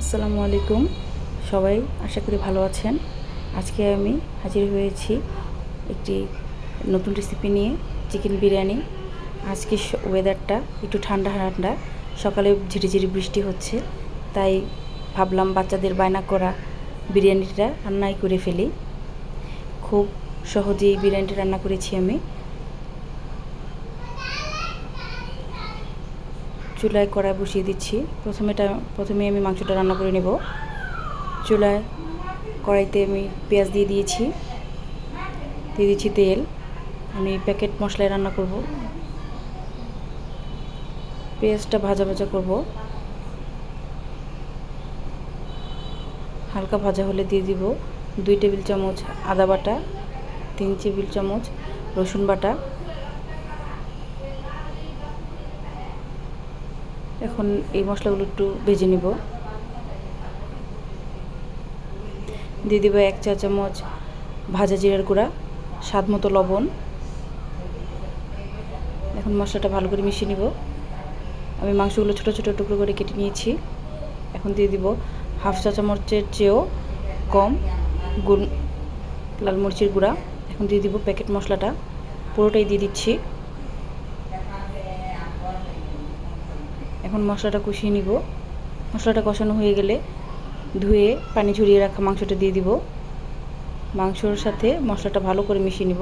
আসসালামু আলাইকুম সবাই, আশা করি ভালো আছেন। আজকে আমি হাজির হয়েছি একটি নতুন রেসিপি নিয়ে, চিকেন বিরিয়ানি। আজকে ওয়েদারটা একটু ঠান্ডা ঠান্ডা, সকালে ঝিরিঝিরি বৃষ্টি হচ্ছে, তাই ভাবলাম বাচ্চাদের বায়না করা বিরিয়ানিটা রান্নাই করে ফেলি। খুব সহজেই বিরিয়ানিটা রান্না করেছি আমি। চুলায় কড়াই বসিয়ে দিচ্ছি। প্রথমে আমি মাংসটা রান্না করে নেব। চুলায় কড়াইতে আমি পেঁয়াজ দিয়ে দিয়েছি তেল। আমি প্যাকেট মশলায় রান্না করব। পেঁয়াজটা ভাজা ভাজা করব। হালকা ভাজা হলে দিয়ে দিব 2 টেবিল চামচ আদা বাটা, 3 টেবিল চামচ রসুন বাটা। এখন এই মশলাগুলো একটু ভেজে নিব। দিয়ে দিব 1 চা চামচ ভাজা জিরার গুঁড়া, স্বাদ মতো লবণ। এখন মশলাটা ভালো করে মিশিয়ে নিব। আমি মাংসগুলো ছোট ছোট টুকরো করে কেটে নিয়েছি। এখন দিয়ে দিব 1/2 চা চামচের চেয়েও কম লাল মরিচের গুঁড়া। এখন দিয়ে দিব প্যাকেট মশলাটা, পুরোটাই দিয়ে দিচ্ছি। এখন মশলাটা কষিয়ে নিব। মশলাটা কষানো হয়ে গেলে ধুয়ে পানি ঝরিয়ে রাখা মাংসটা দিয়ে দিব। মাংসর সাথে মশলাটা ভালো করে মিশিয়ে নিব।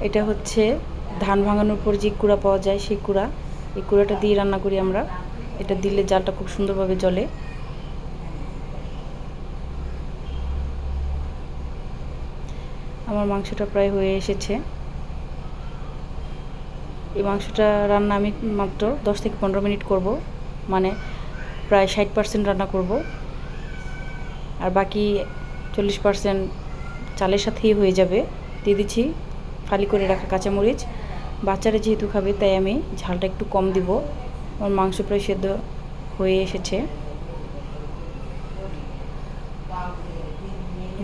এটা হচ্ছে ধান ভাঙানোর পর যে কুড়া পাওয়া যায়, সেই কুড়া। এই কুড়াটা দিয়ে রান্না করি আমরা। এটা দিলে জালটা খুব সুন্দরভাবে জ্বলে। আমার মাংসটা প্রায় হয়ে এসেছে। এই মাংসটা রান্না আমি মাত্র 10 থেকে 15 মিনিট করব, মানে প্রায় 60% রান্না করব, আর বাকি 40% চালের সাথেই হয়ে যাবে। দিয়ে দিচ্ছি ফালি করে রাখা কাঁচামরিচ। বাচ্চারা যেহেতু খাবে, তাই আমি ঝালটা একটু কম দিব। আমার মাংস প্রায় সেদ্ধ হয়ে এসেছে।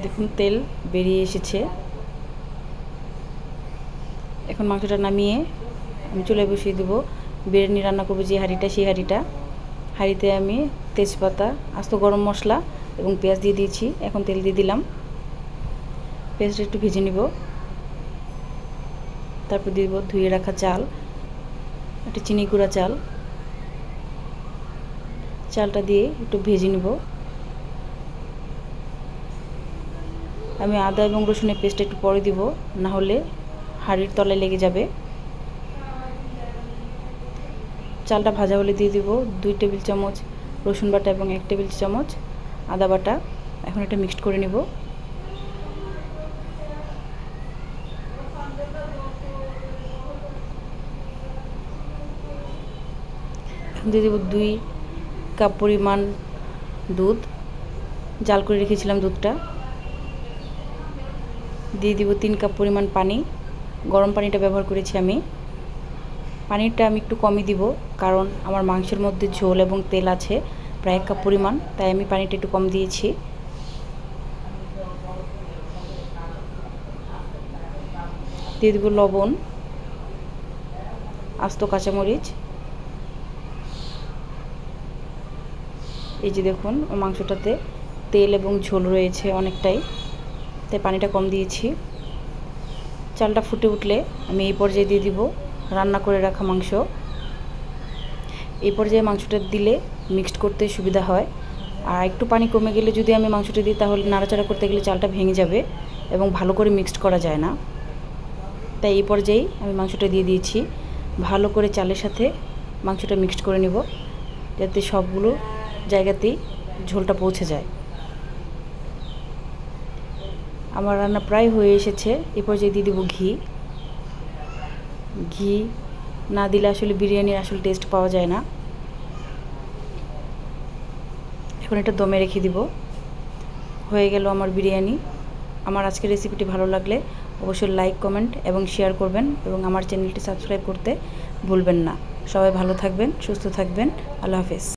দেখুন তেল বেরিয়ে এসেছে। এখন মাংসটা নামিয়ে আমি চুলায় বসিয়ে দেবো। বিরিয়ানি রান্না করবো যে হাঁড়িটা, সেই হাঁড়িতে আমি তেজপাতা, আস্ত গরম মশলা এবং পেঁয়াজ দিয়ে দিয়েছি। এখন তেল দিয়ে দিলাম। পেঁয়াজটা একটু ভেজে নিব। তারপর দিয়ে দেবো ধুয়ে রাখা চাল, একটা চিনি গুঁড়া চাল। চালটা দিয়ে একটু ভেজে নিব। আমি আদা এবং রসুনের পেস্টটা একটু পরে দিব, না হলে হাঁড়ির তলায় লেগে যাবে। চালটা ভাজা হলে দিয়ে দিব 2 টেবিল চামচ রসুন বাটা এবং 1 টেবিল চামচ আদা বাটা। এখন এটা মিক্সড করে নিব। এখন দিয়ে দেব 2 কাপ পরিমাণ দুধ, জাল করে রেখেছিলাম দুধটা। দিয়ে দিব 3 কাপ পরিমাণ পানি। গরম পানিটা ব্যবহার করেছি আমি। পানিটা আমি একটু কমই দিব, কারণ আমার মাংসের মধ্যে ঝোল এবং তেল আছে প্রায় 1 কাপ পরিমাণ, তাই আমি পানিটা একটু কম দিয়েছি। দিয়ে দেব লবণ, আস্ত কাঁচামরিচ। এই যে দেখুন, মাংসটাতে তেল এবং ঝোল রয়েছে অনেকটাই, তাই পানিটা কম দিয়েছি। চালটা ফুটে উঠলে আমি এই পর্যায়ে দিয়ে দিব রান্না করে রাখা মাংস। এই পর্যায়ে মাংসটা দিলে মিক্সড করতে সুবিধা হয়। আর একটু পানি কমে গেলে যদি আমি মাংসটা দিই, তাহলে নাড়াচাড়া করতে গেলে চালটা ভেঙে যাবে এবং ভালো করে মিক্সড করা যায় না। তাই এই পর্যায়েই আমি মাংসটা দিয়ে দিয়েছি। ভালো করে চালের সাথে মাংসটা মিক্সড করে নেব, যাতে সবগুলো জায়গাতেই ঝোলটা পৌঁছে যায়। আমার রান্না প্রায় হয়ে এসেছে। এই পর্যায়ে দিয়ে দেবো ঘি না দিলে আসলে বিরিয়ানির আসল টেস্ট পাওয়া যায় না। এখন এটা দমে রেখে দিব। হয়ে গেল আমার বিরিয়ানি। আমার আজকের রেসিপিটি ভালো লাগলে অবশ্যই লাইক, কমেন্ট এবং শেয়ার করবেন, এবং আমার চ্যানেলটি সাবস্ক্রাইব করতে ভুলবেন না। সবাই ভালো থাকবেন, সুস্থ থাকবেন। আল্লাহ হাফেজ।